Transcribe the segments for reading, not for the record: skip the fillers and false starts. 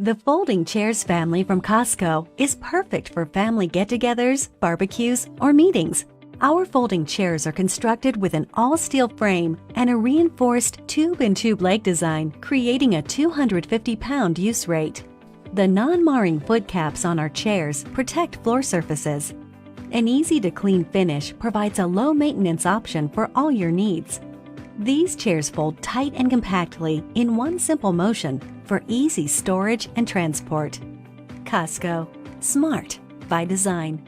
The folding chairs family from Cosco is perfect for family get-togethers, barbecues, or meetings. Our folding chairs are constructed with an all-steel frame and a reinforced tube-in-tube leg design, creating a 250-pound use rate. The non-marring foot caps on our chairs protect floor surfaces. An easy-to-clean finish provides a low-maintenance option for all your needs. These chairs fold tight and compactly in one simple motion for easy storage and transport. Cosco. Smart by design.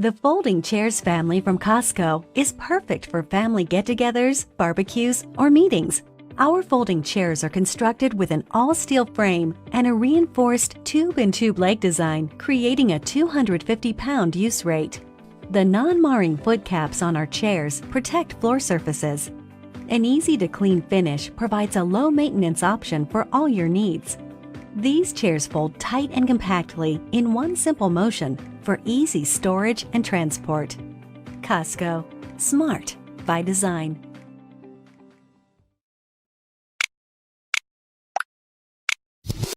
The folding chairs family from Cosco is perfect for family get-togethers, barbecues, or meetings. Our folding chairs are constructed with an all-steel frame and a reinforced tube-in-tube leg design, creating a 250-pound use rate. The non-marring foot caps on our chairs protect floor surfaces. An easy-to-clean finish provides a low-maintenance option for all your needs. These chairs fold tight and compactly in one simple motion for easy storage and transport. Cosco. Smart by design.